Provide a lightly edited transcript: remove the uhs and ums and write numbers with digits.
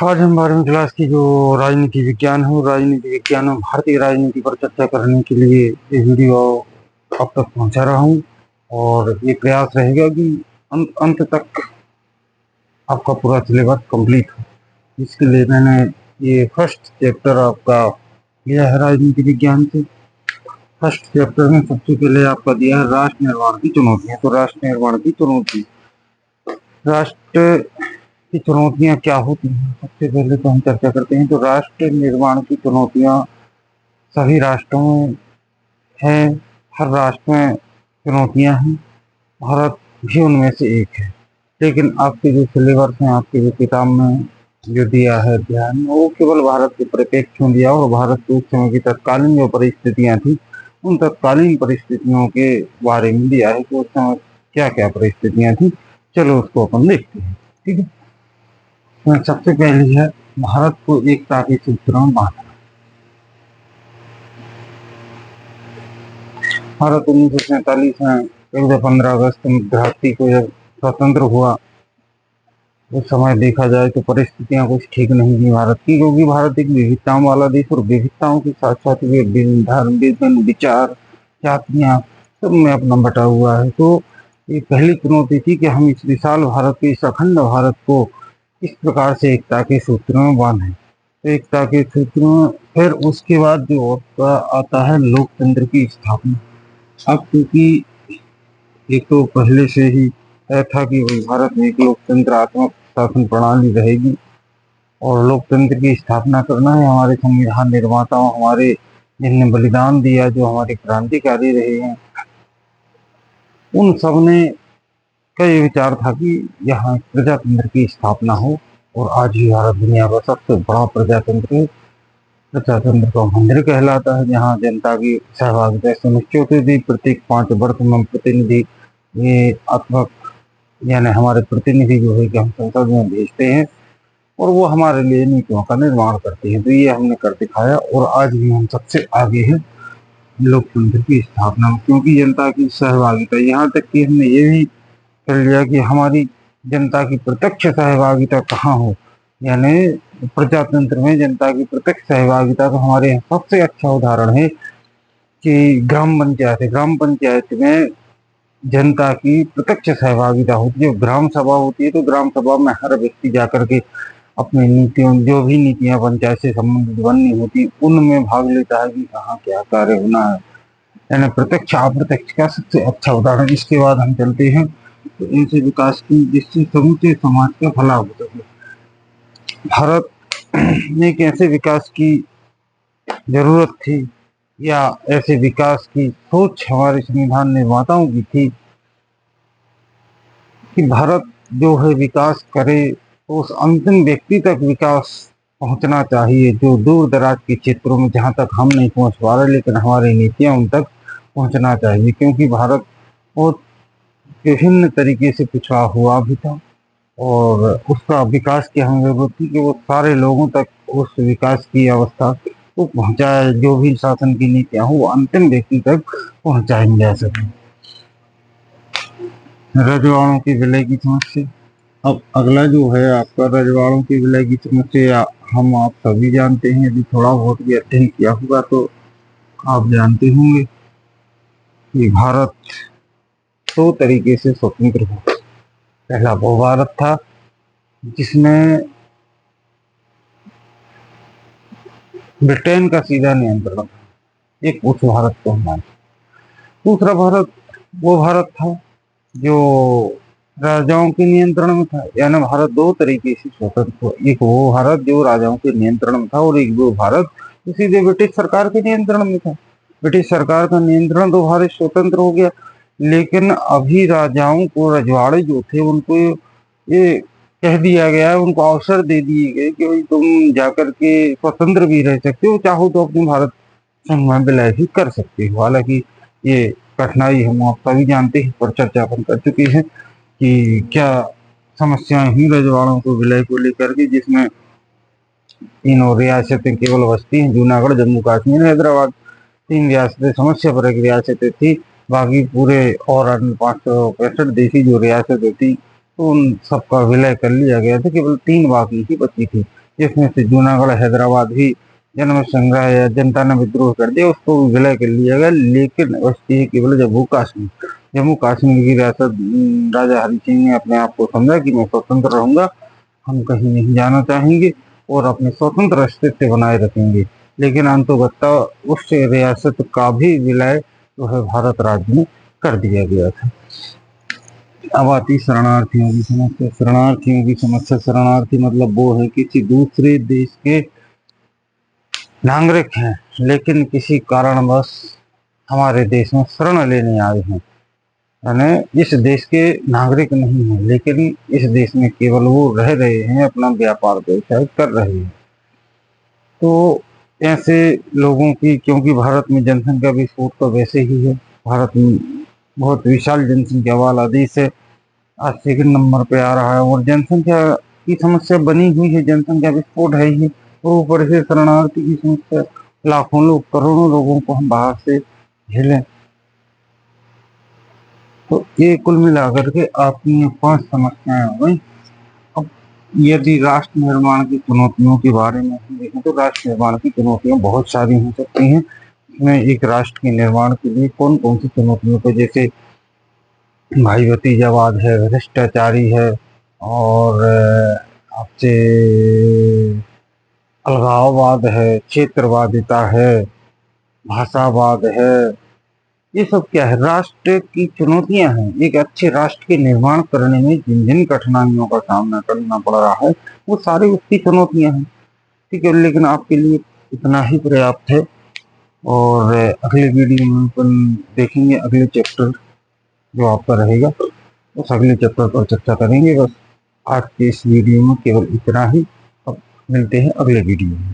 आज हम 12वीं क्लास की जो राजनीति विज्ञान है, राजनीति विज्ञान में भारतीय राजनीति पर चर्चा करने के लिए ये वीडियो अब तक पहुंचा रहा हूं। और ये प्रयास रहेगा कि अंत तक आपका पूरा सिलेबस कंप्लीट हो। इसके लिए मैंने ये फर्स्ट चैप्टर आपका लिया है राजनीति विज्ञान से। फर्स्ट चैप्टर में सबसे पहले आपका दिया है राष्ट्र निर्माण की चुनौतियां। तो राष्ट्र निर्माण की चुनौती, राष्ट्र की चुनौतियां क्या होती हैं, सबसे पहले तो हम चर्चा करते हैं। तो राष्ट्र निर्माण की चुनौतियां सभी राष्ट्रों में हैं, हर राष्ट्र में चुनौतियां हैं, भारत भी उनमें से एक है। लेकिन आपके जो सिलेबस हैं, आपके जो किताब में जो दिया है ध्यान, वो केवल भारत के परिप्रेक्ष्य में दिया और भारत के उस समय की तत्कालीन जो परिस्थितियां थी, उन तत्कालीन परिस्थितियों के बारे में दिया है कि उस समय क्या क्या परिस्थितियां थी। चलो उसको अपन देखते हैं, ठीक है। तो सबसे पहले है भारत को एकता के सूत्रों में बांधना। भारत 1947 में 15 अगस्त मध्यरात्रि को जब स्वतंत्र हुआ, उस समय देखा जाए तो परिस्थितियां कुछ ठीक नहीं थी भारत की, क्योंकि भारत एक विविधताओं वाला देश और विविधताओं के साथ साथ विभिन्न धर्म, विभिन्न विचार, जातियां सब में अपना बटा हुआ है। तो ये पहली चुनौती थी कि हम इस विशाल भारत के, इस अखंड भारत को इस प्रकार से एकता के सूत्रों में बांधे। तो एकता के सूत्रों में फिर उसके बाद जो आता है लोकतंत्र की स्थापना। अब क्योंकि एक तो पहले से ही तय था कि भारत में एक लोकतंत्रात्मक शासन प्रणाली रहेगी और लोकतंत्र की स्थापना करना है। हमारे संविधान निर्माताओं, हमारे जिनने बलिदान दिया, जो हमारे क्रांतिकारी रहे हैं, उन सब ने का ये विचार था कि यहाँ प्रजातंत्र की स्थापना हो। और आज भी भारत दुनिया का सबसे बड़ा प्रजातंत्र है। प्रजातंत्र का मंदिर कहलाता है, जहाँ जनता की सहभागिता सुनिश्चित होती। प्रत्येक 5 वर्ष में प्रतिनिधि ये आत्मक यानी हमारे प्रतिनिधि जो है कि हम संसद में भेजते हैं और वो हमारे लिए नीतियों का निर्माण करते हैं। तो ये हमने कर दिखाया और आज भी हम सबसे आगे हैं लोकतंत्र की स्थापना में, क्योंकि जनता की सहभागिता, यहाँ तक कि हमने ये भी कर लिया कि हमारी जनता की प्रत्यक्ष सहभागिता कहाँ हो। यानी प्रजातंत्र में जनता की प्रत्यक्ष सहभागिता तो हमारे यहाँ सबसे अच्छा उदाहरण है कि ग्राम पंचायत है। ग्राम पंचायत में जनता की प्रत्यक्ष सहभागिता होती है। ग्राम सभा होती है तो ग्राम सभा में हर व्यक्ति जाकर के अपनी नीतियों, जो भी नीतियां पंचायत से संबंधित बननी होती, उनमें भाग लेता है कि कहाँ क्या कार्य होना है। यानी प्रत्यक्ष अप्रत्यक्ष का सबसे अच्छा उदाहरण। इसके बाद हम चलते हैं तो ऐसे विकास की जिससे समूचे समाज का भला हो सके। भारत में एक ऐसे विकास की जरूरत थी या ऐसे विकास की सोच हमारे संविधान निर्माताओं की थी कि भारत जो है विकास करे तो उस अंतिम व्यक्ति तक विकास पहुंचना चाहिए, जो दूर दराज के क्षेत्रों में जहां तक हम नहीं पहुंच पा रहे, लेकिन हमारी नीतियां उन तक पहुंचना चाहिए। क्योंकि भारत बहुत विभिन्न तरीके से पिछड़ा हुआ भी था और उसका विकास की हमें जरूरत थी कि वो सारे लोगों तक उस विकास की अवस्था को पहुंचाए। जो भी शासन की नीतियां हो वो अंतिम व्यक्ति तक पहुंचाई जा सके। रजवाड़ों की विलय की समस्या। अब अगला जो है आपका रजवाड़ों की विलय की समस्या, हम आप सभी जानते हैं। यदि थोड़ा बहुत भी अध्ययन किया होगा तो आप जानते होंगे कि भारत 2 तरीके से स्वतंत्र हुआ। पहला वो भारत था जिसमें ब्रिटेन का सीधा नियंत्रण था, एक उस भारत को हम मानते। दूसरा भारत वो भारत था जो राजाओं के नियंत्रण में था। यानी भारत 2 तरीके से स्वतंत्र हुआ। एक वो भारत जो राजाओं के नियंत्रण में था और एक वो भारत जो सीधे ब्रिटिश सरकार के नियंत्रण में था। ब्रिटिश सरकार का नियंत्रण तो भारत स्वतंत्र हो गया, लेकिन अभी राजाओं को, रजवाड़े जो थे, उनको ये कह दिया गया है, उनको अवसर दे दिए गए कि भाई तुम जाकर के स्वतंत्र भी रह सकते हो, चाहो तो अपने भारत संघ में विलय भी कर सकते हो। हालांकि ये कठिनाई हम आप सभी जानते हैं, पर चर्चा अपन कर चुके हैं कि क्या समस्याएं हुई रजवाड़ों को विलय को लेकर के, जिसमें 3 रियासतें केवल बचती हैं, जूनागढ़, जम्मू कश्मीर, हैदराबाद। 3 रियासतें समस्या पर एक रियासतें थी, बाकी पूरे और अन्य 565 देशी जो रियासतें थी तो उन सबका विलय कर लिया गया था। केवल 3 बाकी ही बची थी। जिसमें से जूनागढ़ हैदराबाद ही जन्म संग्रह या जनता ने विद्रोह कर दिया, उसको भी विलय कर लिया गया। लेकिन बचती है केवल जम्मू कश्मीर की रियासत। राजा हरि सिंह ने अपने आप को समझा कि मैं स्वतंत्र रहूंगा, हम कहीं नहीं जाना चाहेंगे और अपने स्वतंत्र अस्तित्व बनाए रखेंगे। लेकिन अंततः उस रियासत का भी विलय जो है भारत राज्य में कर दिया गया था। अब आती शरणार्थियों की समस्या। शरणार्थी मतलब वो है किसी दूसरे देश के नागरिक हैं, लेकिन किसी कारणवश हमारे देश में शरण लेने आए हैं। यानी इस देश के नागरिक नहीं हैं, लेकिन इस देश में केवल वो रह रहे हैं, अपना व्यापार व्यवसाय कर रहे हैं। तो ऐसे लोगों की, क्योंकि भारत में जनसंख्या विस्फोट तो वैसे ही है, भारत में बहुत विशाल जनसंख्या वाला देश है, आज सेकंड नंबर पे आ रहा है और जनसंख्या की समस्या बनी हुई है, जनसंख्या विस्फोट है ही, और ऊपर से शरणार्थी की समस्या, लाखों लोग, करोड़ों लोगों को हम बाहर से झेलें। तो ये कुल मिलाकर के आपकी 5 समस्याएं हो गई। अब यदि राष्ट्र निर्माण की चुनौतियों के बारे में देखें तो राष्ट्र निर्माण की चुनौतियां बहुत सारी हो सकती हैं। इसमें एक राष्ट्र के निर्माण के लिए कौन कौन सी चुनौतियों को, जैसे भाई भतीजावाद है, भ्रष्टाचारी है, और आपसे अलगाववाद है, क्षेत्रवादिता है, भाषावाद है, ये सब क्या है, राष्ट्र की चुनौतियां हैं। एक अच्छे राष्ट्र के निर्माण करने में जिन जिन कठिनाइयों का सामना करना पड़ रहा है वो सारी उसकी चुनौतियां हैं। ठीक है, लेकिन आपके लिए इतना ही पर्याप्त है। और अगले वीडियो में अपन देखेंगे अगले चैप्टर जो आपका रहेगा, उस अगले चैप्टर पर चर्चा करेंगे। बस आज के इस वीडियो में केवल इतना ही। अब मिलते हैं अगले वीडियो में।